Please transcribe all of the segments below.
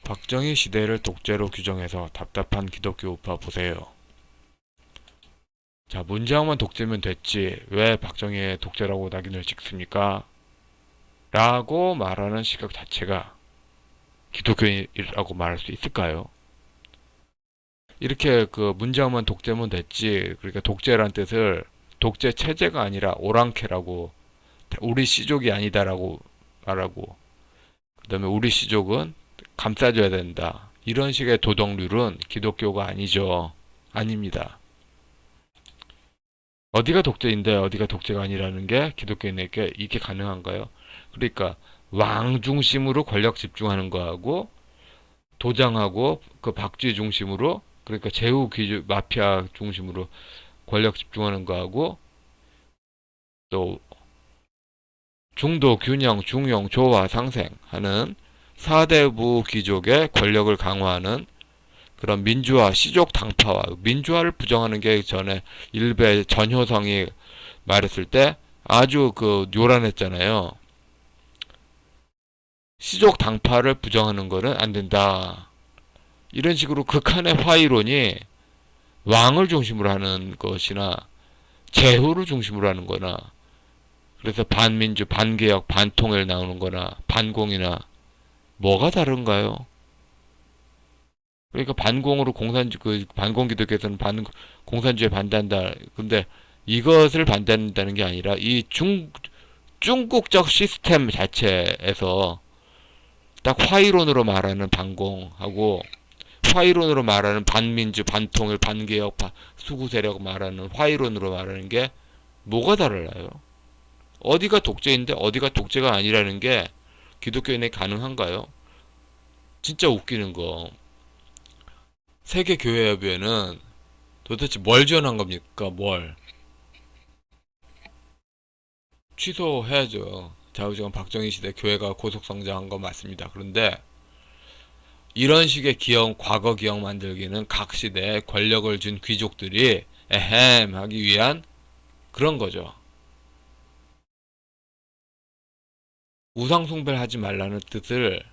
박정희 시대를 독재로 규정해서 답답한 기독교 우파 보세요. 자, 문재왕만 독재면 됐지 왜 박정희의 독재라고 낙인을 찍습니까? 라고 말하는 시각 자체가 기독교인이라고 말할 수 있을까요? 이렇게 문재왕만 독재면 됐지, 그러니까 독재란 뜻을 독재 체제가 아니라 오랑캐라고, 우리 시족이 아니다라고 말하고, 그 다음에 우리 시족은 감싸줘야 된다, 이런 식의 도덕률은 기독교가 아니죠. 아닙니다. 어디가 독재인데 어디가 독재가 아니라는 게 기독교인에게 이게 가능한가요? 그러니까 왕 중심으로 권력 집중하는 거하고, 도장하고 그 박쥐 중심으로, 그러니까 제후 귀족 마피아 중심으로 권력 집중하는 거하고, 또 중도 균형 중용 조화 상생하는 사대부 귀족의 권력을 강화하는 그런 민주화 시족 당파와, 민주화를 부정하는 게 전에 일베 전효성이 말했을 때 아주 요란했잖아요. 시족 당파를 부정하는 거는 안 된다, 이런 식으로 극한의 화이론이 왕을 중심으로 하는 것이나 제후를 중심으로 하는 거나, 그래서 반민주 반개혁 반통일 나오는 거나 반공이나 뭐가 다른가요? 그러니까 반공으로 반공 기독교에서는 공산주의에 반대한다. 근데 이것을 반대한다는 게 아니라 이 중국적 시스템 자체에서 딱 화이론으로 말하는 반공하고 화이론으로 말하는 반민주 반통일 반개혁 수구 세력 말하는 화이론으로 말하는 게 뭐가 달라요? 어디가 독재인데 어디가 독재가 아니라는 게 기독교인에 가능한가요? 진짜 웃기는 거, 세계교회협의회는 도대체 뭘 지원한 겁니까? 뭘 취소해야죠. 좌우지간 박정희 시대 교회가 고속성장한 건 맞습니다. 그런데 이런 식의 과거 기억 만들기는 각 시대에 권력을 준 귀족들이 에헴 하기 위한 그런 거죠. 우상숭배를 하지 말라는 뜻을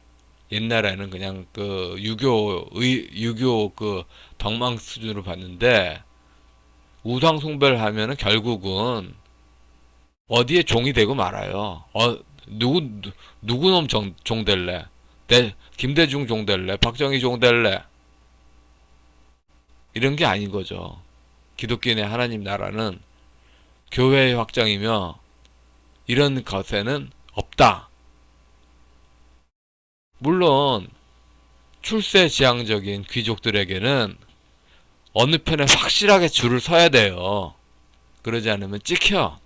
옛날에는 그냥 유교 덕망 수준으로 봤는데, 우상숭배를 하면은 결국은 어디에 종이 되고 말아요. 누구 놈 종 될래? 김대중 종 될래? 박정희 종 될래? 이런 게 아닌 거죠. 기독교인의 하나님 나라는 교회의 확장이며 이런 것에는 없다. 물론 출세지향적인 귀족들에게는 어느 편에 확실하게 줄을 서야 돼요. 그러지 않으면 찍혀.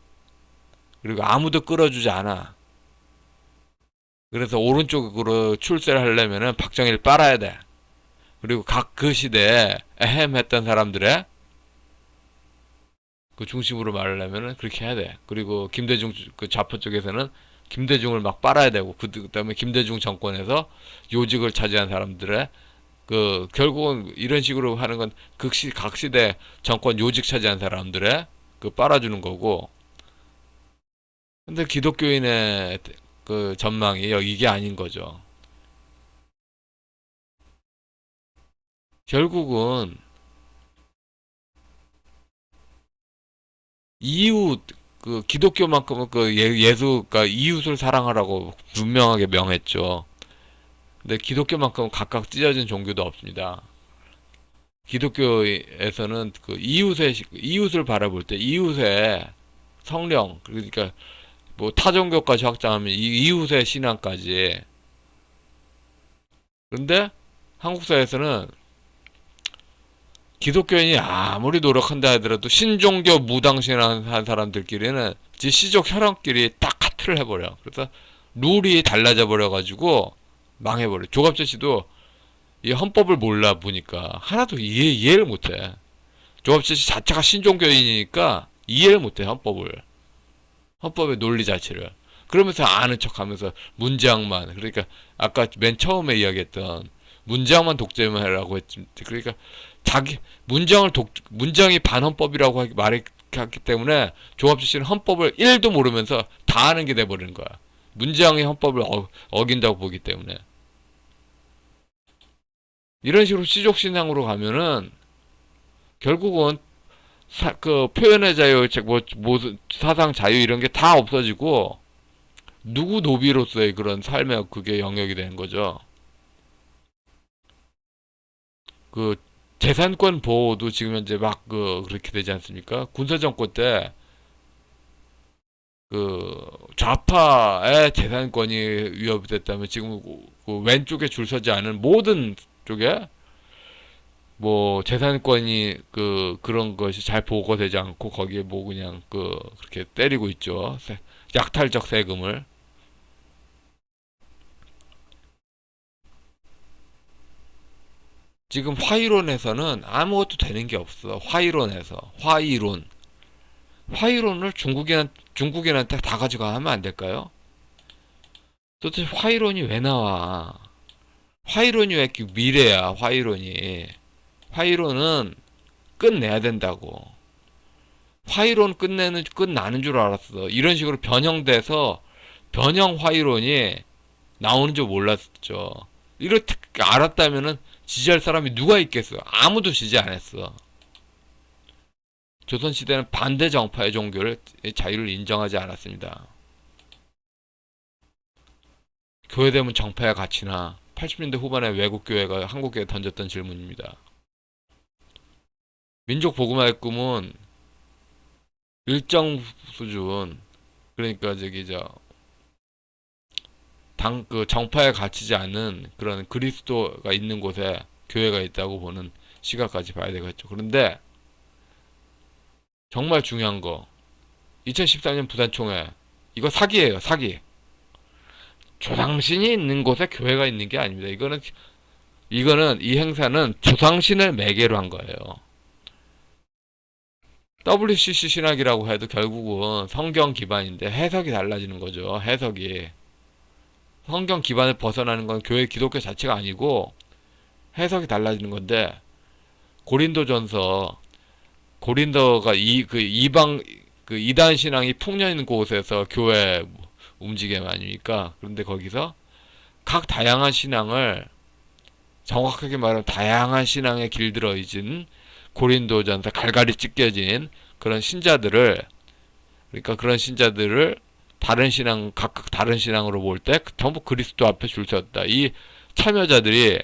그리고 아무도 끌어주지 않아. 그래서 오른쪽으로 출세를 하려면은 박정희를 빨아야 돼. 그리고 각 그 시대에 에헴 했던 사람들의 그 중심으로 말하려면은 그렇게 해야 돼. 그리고 김대중 좌파 쪽에서는 김대중을 막 빨아야 되고, 그다음에 김대중 정권에서 요직을 차지한 사람들의 결국은 이런 식으로 하는 건 각 시대 정권 요직 차지한 사람들의 빨아주는 거고. 근데 기독교인의 전망이 이게 아닌 거죠. 결국은 이웃, 기독교만큼은 예수가 이웃을 사랑하라고 분명하게 명했죠. 근데 기독교만큼은 각각 찢어진 종교도 없습니다. 기독교에서는 이웃을 바라볼 때 이웃의 성령, 그러니까 뭐 타종교까지 확장하면 이웃의 신앙까지. 그런데 한국 사회에서는 기독교인이 아무리 노력한다 하더라도 신종교 무당신앙한 사람들끼리는 시족 혈연끼리 딱 카트를 해버려. 그래서 룰이 달라져 버려가지고 망해버려. 조갑재 씨도 이 헌법을 몰라 보니까 하나도 이해를 못해. 조갑재 씨 자체가 신종교인이니까 이해를 못해, 헌법의 논리 자체를. 그러면서 아는 척하면서 문재왕만, 그러니까 아까 맨 처음에 이야기했던 문재왕만 독재만 하라고 했지. 그러니까 문재왕이 반헌법이라고 말했기 때문에 조갑재 씨는 헌법을 1도 모르면서 다 아는 게 돼버리는 거야. 문재왕이 헌법을 어긴다고 보기 때문에. 이런 식으로 시족신앙으로 가면은 결국은 그 표현의 자유, 뭐 사상 자유 이런 게 다 없어지고 누구 노비로서의 그런 삶의 그게 영역이 되는 거죠. 그 재산권 보호도 지금 현재 막 그렇게 되지 않습니까? 군사정권 때 그 좌파의 재산권이 위협이 됐다면 지금 그 왼쪽에 줄 서지 않은 모든 쪽에 뭐 재산권이 그런 것이 잘 보고되지 않고 거기에 뭐 그냥 그렇게 때리고 있죠. 약탈적 세금을. 지금 화이론에서는 아무것도 되는 게 없어. 화이론에서 화이론을 중국인한테 다 가져가 하면 안 될까요? 도대체 화이론이 왜 나와? 화이론이 왜 미래야? 화이론은 끝내야 된다고. 화이론 끝나는 줄 알았어. 이런 식으로 변형돼서 변형 화이론이 나오는 줄 몰랐죠. 이렇게 알았다면은 지지할 사람이 누가 있겠어? 아무도 지지 안 했어. 조선시대는 반대 정파의 종교를 자유를 인정하지 않았습니다. 교회되면 정파의 가치나 80년대 후반에 외국교회가 한국에 던졌던 질문입니다. 민족 복음화의 꿈은 일정 수준, 그러니까 정파에 갇히지 않는 그런 그리스도가 있는 곳에 교회가 있다고 보는 시각까지 봐야 되겠죠. 그런데 정말 중요한 거, 2014년 부산총회, 이거 사기예요, 사기. 조상신이 있는 곳에 교회가 있는 게 아닙니다. 이거는 이 행사는 조상신을 매개로 한 거예요. WCC 신학이라고 해도 결국은 성경 기반인데 해석이 달라지는 거죠. 해석이. 성경 기반을 벗어나는 건 교회 기독교 자체가 아니고 해석이 달라지는 건데, 고린도전서, 고린도가 이방 이단 신앙이 풍년 있는 곳에서 교회 움직임 아닙니까? 그런데 거기서 각 다양한 신앙을, 정확하게 말하면 다양한 신앙에 길들어진 고린도전서 갈갈이 찢겨진 그런 신자들을, 그러니까 그런 신자들을 각각 다른 신앙으로 볼 때 전부 그리스도 앞에 줄 섰다. 이 참여자들이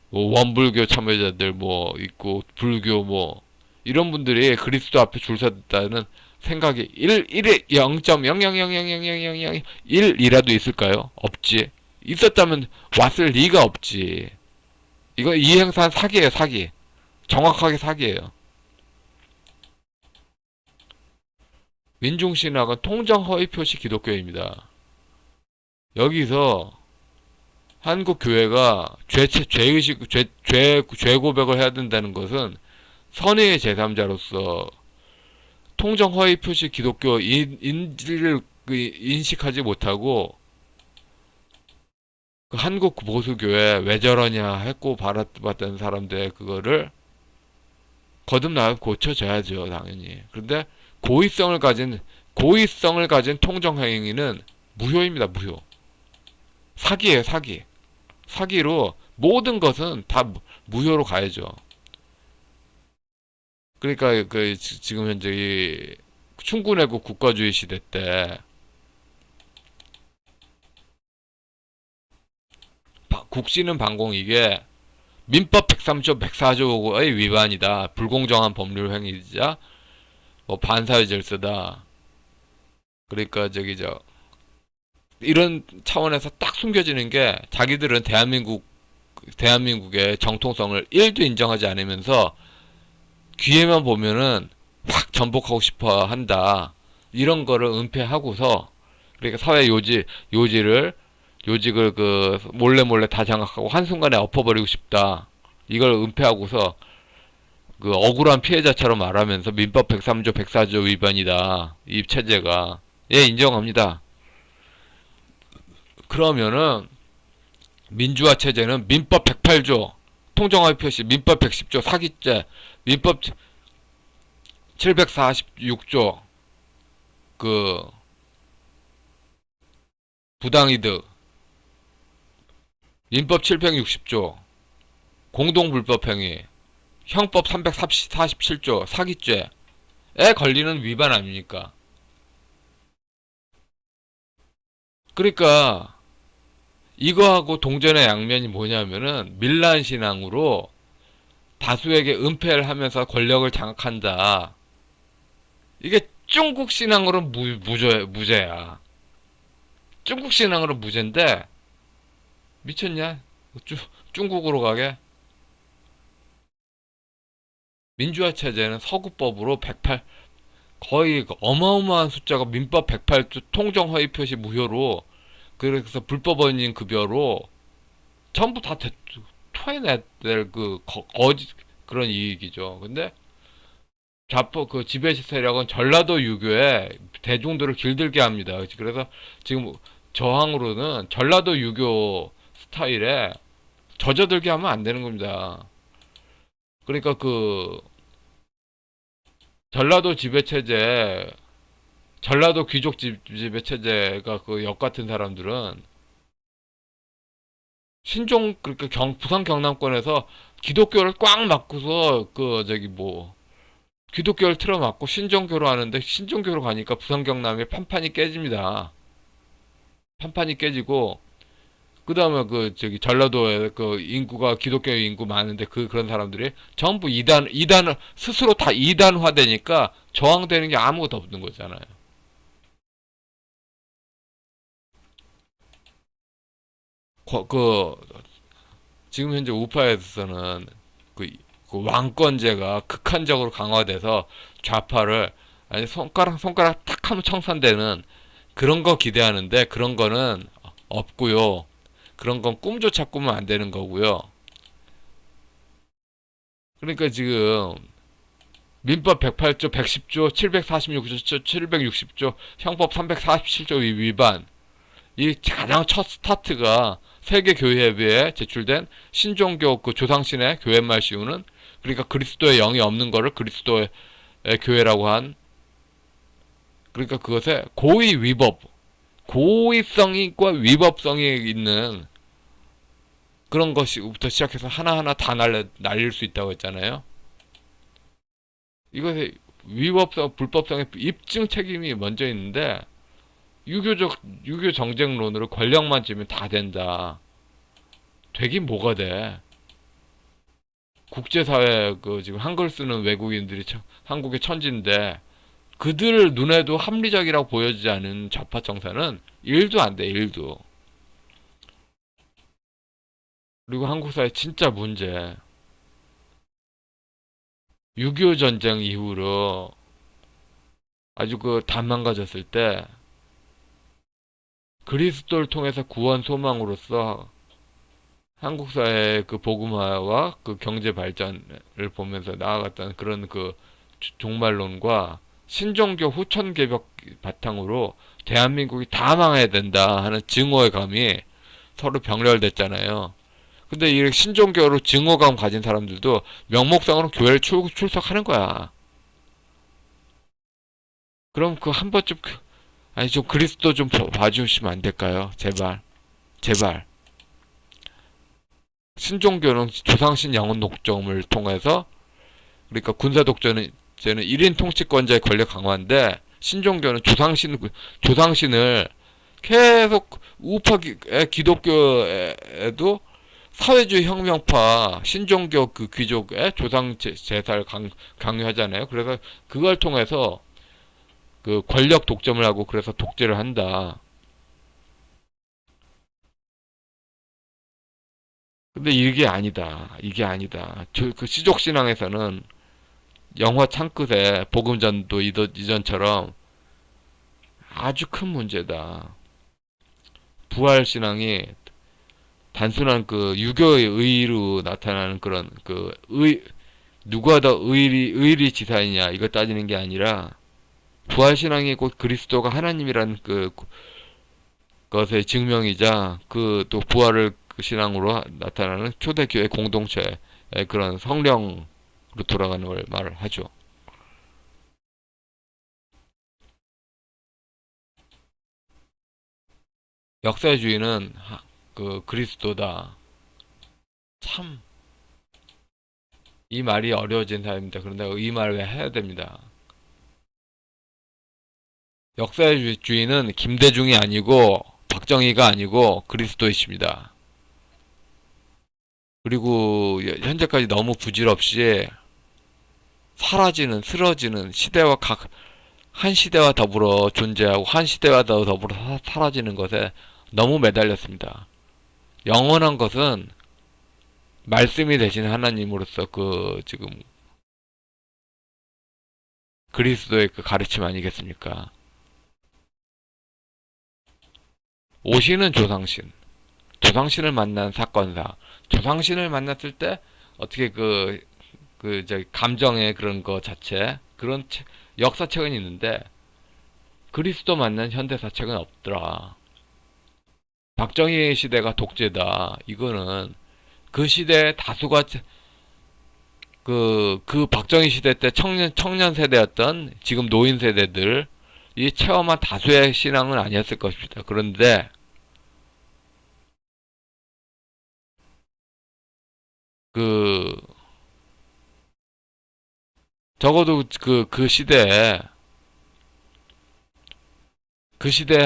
뭐 원불교 참여자들 뭐 있고 불교 뭐 이런 분들이 그리스도 앞에 줄 섰다는 생각이 0.000000001이라도 있을까요? 없지. 있었다면 왔을 리가 없지. 이 행사는 사기예요, 사기. 정확하게 사기예요. 민중신학은 통정 허위 표시 기독교입니다. 여기서 한국 교회가 죄의식, 죄 고백을 해야 된다는 것은 선의의 제3자로서 통정 허위 표시 기독교인지를 인식하지 못하고 한국 보수교회 왜 저러냐 했고 받았던 사람들 그거를 거듭나서 고쳐져야죠, 당연히. 그런데 고의성을 가진 통정 행위는 무효입니다, 무효. 사기예요, 사기. 사기로 모든 것은 다 무효로 가야죠. 그러니까 지금 현재 이 충군해국 국가주의 시대 때 국시는 반공, 이게 민법 103조 104조의 위반이다. 불공정한 법률 행위이자 뭐 반사회 질서다. 그러니까 이런 차원에서 딱 숨겨지는 게, 자기들은 대한민국의 정통성을 1도 인정하지 않으면서 귀에만 보면은 확 전복하고 싶어 한다. 이런 거를 은폐하고서, 그러니까 사회 요직을 몰래 다 장악하고 한순간에 엎어버리고 싶다. 이걸 은폐하고서 억울한 피해자처럼 말하면서 민법 103조 104조 위반이다. 이 체제가. 예, 인정합니다. 그러면은 민주화 체제는 민법 108조 통정허위 표시, 민법 110조 사기죄, 민법 746조 부당이득, 민법 760조 공동불법행위, 형법 347조 사기죄에 걸리는 위반 아닙니까? 그러니까 이거하고 동전의 양면이 뭐냐면은 밀란신앙으로 다수에게 은폐를 하면서 권력을 장악한다. 이게 중국 신앙으로는 무죄야. 중국 신앙으로는 무죄인데 미쳤냐? 중국으로 가게? 민주화 체제는 서구법으로 108 거의 어마어마한 숫자가 민법 108조 통정 허위 표시 무효로 그래서 불법원인 급여로 전부 다 토해낼 그 거짓 그런 이익이죠. 근데 좌파 그 지배 세력은 전라도 유교에 대중들을 길들게 합니다. 그래서 지금 저항으로는 전라도 유교 스타일에 젖어들게 하면 안 되는 겁니다. 그러니까 그 전라도 지배 체제, 전라도 귀족 지배 체제가 그 역 같은 사람들은 신종 그러니까 부산 경남권에서 기독교를 꽉 막고서 그 저기 뭐 기독교를 틀어막고 신종교로 하는데 신종교로 가니까 부산 경남에 판판이 깨집니다. 판판이 깨지고 그 다음에 그 저기 전라도에 그 인구가 기독교 인구 많은데 그런 사람들이 전부 이단을 스스로 다 이단화되니까 저항되는 게 아무것도 없는 거잖아요. 그 지금 현재 우파에서는 그, 그 왕권제가 극한적으로 강화돼서 좌파를 아니 손가락 탁 하면 청산되는 그런 거 기대하는데 그런 거는 없고요. 그런 건 꿈조차 꾸면 안 되는 거고요. 그러니까 지금 민법 108조, 110조, 746조, 760조, 형법 347조 위반. 이 가장 첫 스타트가 세계교회협의회에 제출된 신종교 그 조상신의 교회말 씌우는 그러니까 그리스도의 영이 없는 거를 그리스도의 교회라고 한 그러니까 그것에 고의 위법, 고의성과 위법성이 있는 그런 것부터 시작해서 하나하나 다 날릴 수 있다고 했잖아요. 이것의 위법성, 불법성의 입증 책임이 먼저 있는데 유교 정쟁론으로 권력만 쥐면 다 된다. 되긴 뭐가 돼? 국제사회 그 지금 한글 쓰는 외국인들이 한국의 천지인데 그들 눈에도 합리적이라고 보여지지 않은 좌파 정사는 일도 안 돼, 일도. 그리고 한국 사회 진짜 문제. 6.25 전쟁 이후로 아주 그 다 망가졌을 때 그리스도를 통해서 구원 소망으로서 한국 사회의 그 복음화와 그 경제 발전을 보면서 나아갔던 그런 그 종말론과 신종교 후천 개벽 바탕으로 대한민국이 다 망해야 된다 하는 증오의 감이 서로 병렬됐잖아요. 근데 이 신종교로 증오감 가진 사람들도 명목상으로 교회를 출석하는 거야. 그럼 그 한 번쯤 아니 좀 그리스도 좀 봐주시면 안 될까요? 제발, 제발. 신종교는 조상신 영혼 독점을 통해서 그러니까 군사 독재는 1인 통치권자의 권력 강화인데 신종교는 조상신을 계속 우파 기독교에도 사회주의 혁명파 신종교 그 귀족의 조상 제사를 강요하잖아요. 그래서 그걸 통해서 그 권력 독점을 하고 그래서 독재를 한다. 근데 이게 아니다. 이게 아니다. 그 시족 신앙에서는 영화 창끝에 복음전도 이전처럼 아주 큰 문제다. 부활 신앙이 단순한 그 유교의 의로 나타나는 그런 그 누가 더 의리 지사이냐 이거 따지는 게 아니라 부활 신앙이 곧 그리스도가 하나님이라는 그 것의 증명이자 그 또 부활을 그 신앙으로 나타나는 초대교회 공동체의 그런 성령으로 돌아가는 걸 말을 하죠. 역사주의는 그 그리스도다. 참 이 말이 어려워진 사람입니다. 그런데 이 말을 해야 됩니다. 역사의 주인은 김대중이 아니고 박정희가 아니고 그리스도이십니다. 그리고 현재까지 너무 부질없이 사라지는, 쓰러지는 시대와 한 시대와 더불어 존재하고 한 시대와 더불어 사라지는 것에 너무 매달렸습니다. 영원한 것은 말씀이 되신 하나님으로서 지금 그리스도의 그 가르침 아니겠습니까? 오시는 조상신, 조상신을 만난 사건사, 조상신을 만났을 때 어떻게 감정의 그런 거 자체, 그런 역사책은 있는데 그리스도 만난 현대사책은 없더라. 박정희 시대가 독재다. 이거는 그 시대의 다수가 그 박정희 시대 때 청년 세대였던 지금 노인 세대들 이 체험한 다수의 신앙은 아니었을 것입니다. 그런데 그 적어도 그 시대의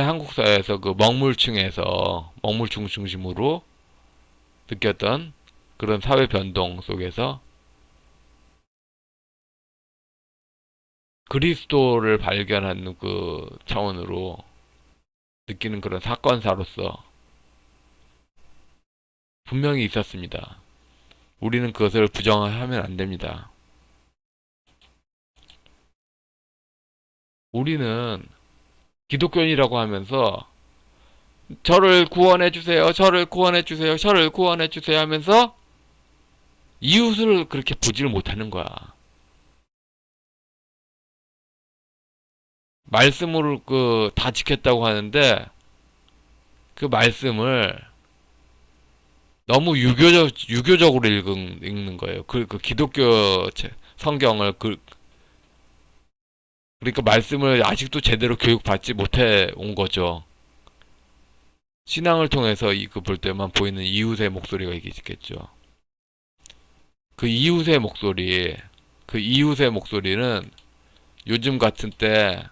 한국 사회에서 먹물층 중심으로 느꼈던 그런 사회 변동 속에서 그리스도를 발견하는 그 차원으로 느끼는 그런 사건사로서 분명히 있었습니다. 우리는 그것을 부정하면 안 됩니다. 우리는 기독교인이라고 하면서 저를 구원해 주세요, 저를 구원해 주세요, 저를 구원해 주세요 하면서 이웃을 그렇게 보지를 못하는 거야. 말씀으로 다 지켰다고 하는데 그 말씀을 너무 유교적으로 읽는 거예요. 그 기독교 성경을 그러니까 말씀을 아직도 제대로 교육받지 못해 온 거죠. 신앙을 통해서 볼 때만 보이는 이웃의 목소리가 있겠죠. 그 이웃의 목소리는 요즘 같은 때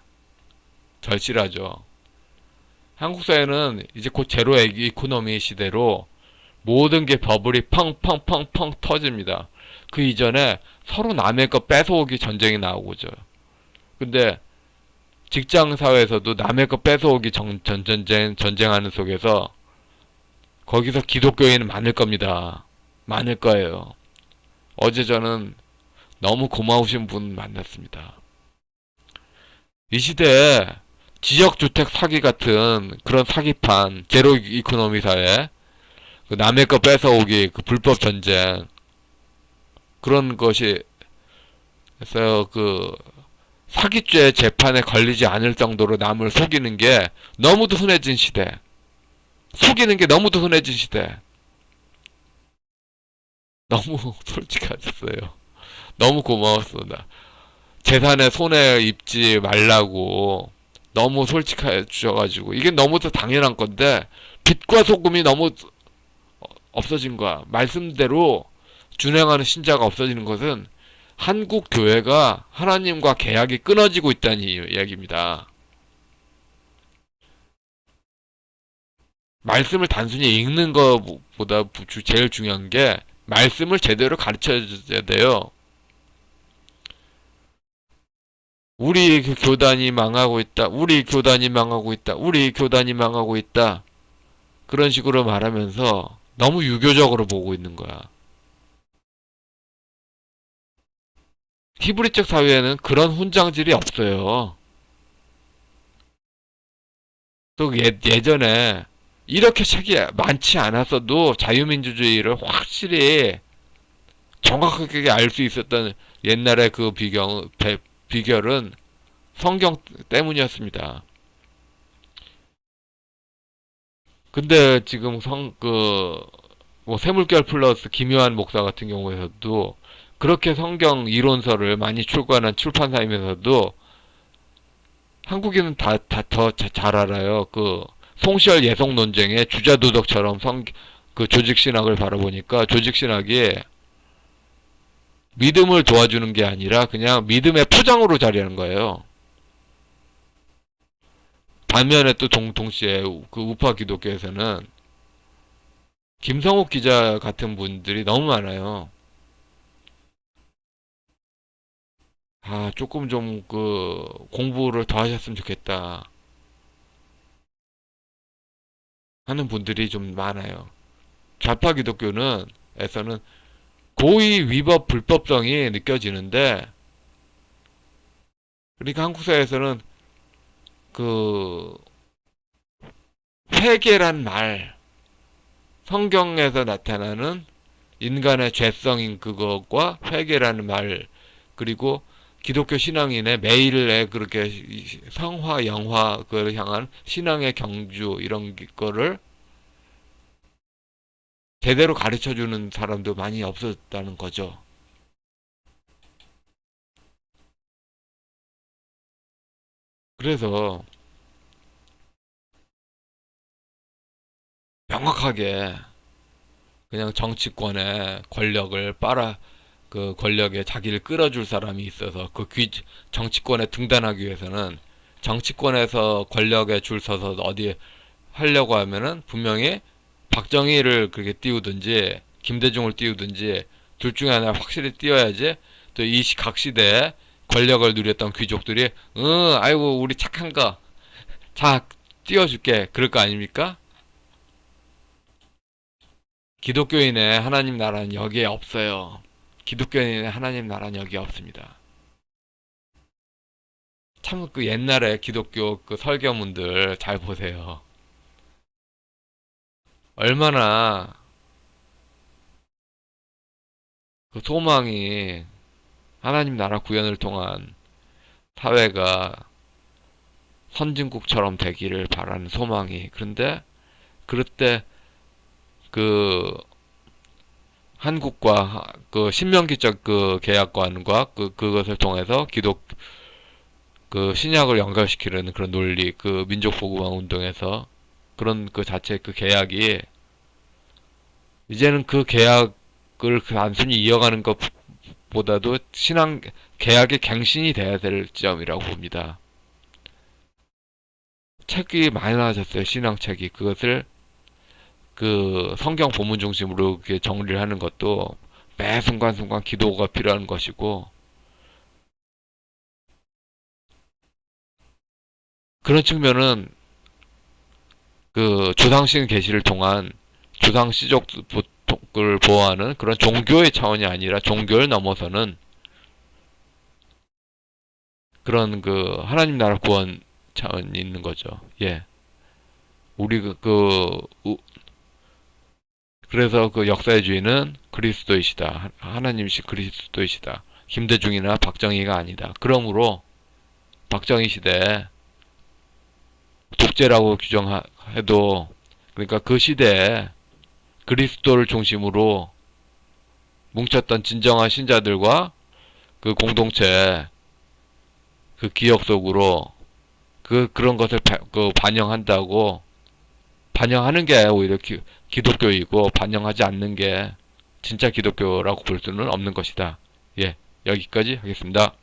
절실하죠. 한국 사회는 이제 곧 제로 이코노미 시대로 모든 게 버블이 펑펑펑펑 터집니다. 그 이전에 서로 남의 거 뺏어오기 전쟁이 나오고죠. 근데 직장 사회에서도 남의 거 뺏어오기 전쟁하는 속에서 거기서 기독교인은 많을 겁니다. 많을 거예요. 어제 저는 너무 고마우신 분 만났습니다. 이 시대에 지역주택 사기 같은 그런 사기판, 제로 이코노미 사회, 남의 거 뺏어오기, 불법 전쟁, 그런 것이, 그래서 사기죄 재판에 걸리지 않을 정도로 남을 속이는 게 너무도 흔해진 시대. 속이는 게 너무도 흔해진 시대. 너무 솔직하셨어요. 너무 고마웠습니다. 재산에 손해 입지 말라고 너무 솔직해 주셔가지고 이게 너무도 당연한 건데 빛과 소금이 너무 없어진 거야. 말씀대로 준행하는 신자가 없어지는 것은 한국 교회가 하나님과 계약이 끊어지고 있다는 이야기입니다. 말씀을 단순히 읽는 것보다 제일 중요한 게 말씀을 제대로 가르쳐 줘야 돼요. 우리 교단이 망하고 있다. 우리 교단이 망하고 있다. 우리 교단이 망하고 있다. 그런 식으로 말하면서 너무 유교적으로 보고 있는 거야. 히브리적 사회에는 그런 훈장질이 없어요. 또 예전에 이렇게 책이 많지 않았어도 자유민주주의를 확실히 정확하게 알 수 있었던 옛날의 비결은 성경 때문이었습니다. 근데 지금 세물결 플러스 김요한 목사 같은 경우에서도 그렇게 성경 이론서를 많이 출간한 출판사이면서도 한국인은 다 더 잘 알아요. 송시열 예속 논쟁의 주자도덕처럼 조직신학을 바라보니까 조직신학이 믿음을 도와주는 게 아니라 그냥 믿음의 표장으로 자리하는 거예요. 반면에 또 동시에 그 우파 기독교에서는 김성욱 기자 같은 분들이 너무 많아요. 아, 조금 좀 그 공부를 더 하셨으면 좋겠다 하는 분들이 좀 많아요. 좌파 기독교는 에서는 고의 위법 불법성이 느껴지는데, 그러니까 한국 사회에서는 그 회개란 말, 성경에서 나타나는 인간의 죄성인 그것과 회개라는 말, 그리고 기독교 신앙인의 매일의 그렇게 성화, 영화, 그를 향한 신앙의 경주, 이런 거를 제대로 가르쳐 주는 사람도 많이 없었다는 거죠. 그래서 명확하게 그냥 정치권의 권력을 그 권력에 자기를 끌어줄 사람이 있어서 정치권에 등단하기 위해서는 정치권에서 권력에 줄 서서 어디 하려고 하면은 분명히 박정희를 그렇게 띄우든지 김대중을 띄우든지 둘 중에 하나 확실히 띄워야지. 또 이 각 시대에 권력을 누렸던 귀족들이 응 아이고 우리 착한 거 자 띄워줄게 그럴 거 아닙니까? 기독교인의 하나님 나라는 여기에 없어요. 기독교인의 하나님 나라는 여기에 없습니다. 참 그 옛날에 기독교 그 설교문들 잘 보세요. 얼마나 그 소망이 하나님 나라 구현을 통한 사회가 선진국처럼 되기를 바라는 소망이. 그런데 그럴 때 그 한국과 그 신명기적 그 계약관과 그것을 통해서 그 신약을 연결시키려는 그런 논리, 그 민족보급화 운동에서 그런 그 자체 그 계약이 이제는 그 계약을 그 단순히 이어가는 것보다도 신앙 계약의 갱신이 돼야 될 지점이라고 봅니다. 책이 많이 나아졌어요. 신앙책이. 그것을 그 성경 본문 중심으로 이렇게 정리를 하는 것도 매 순간순간 기도가 필요한 것이고, 그런 측면은 그 조상신 계시를 통한 조상시족을 보호하는 그런 종교의 차원이 아니라 종교를 넘어서는 그런 그 하나님 나라 구원 차원이 있는 거죠. 예. 우리 그래서 그 역사의 주인은 그리스도이시다. 하나님이시 그리스도이시다. 김대중이나 박정희가 아니다. 그러므로 박정희 시대에 독재라고 규정해도, 그러니까 그 시대에 그리스도를 중심으로 뭉쳤던 진정한 신자들과 그 공동체 그 기억 속으로 그런 것을 반영한다고, 반영하는 게 오히려 기독교이고 반영하지 않는 게 진짜 기독교라고 볼 수는 없는 것이다. 예, 여기까지 하겠습니다.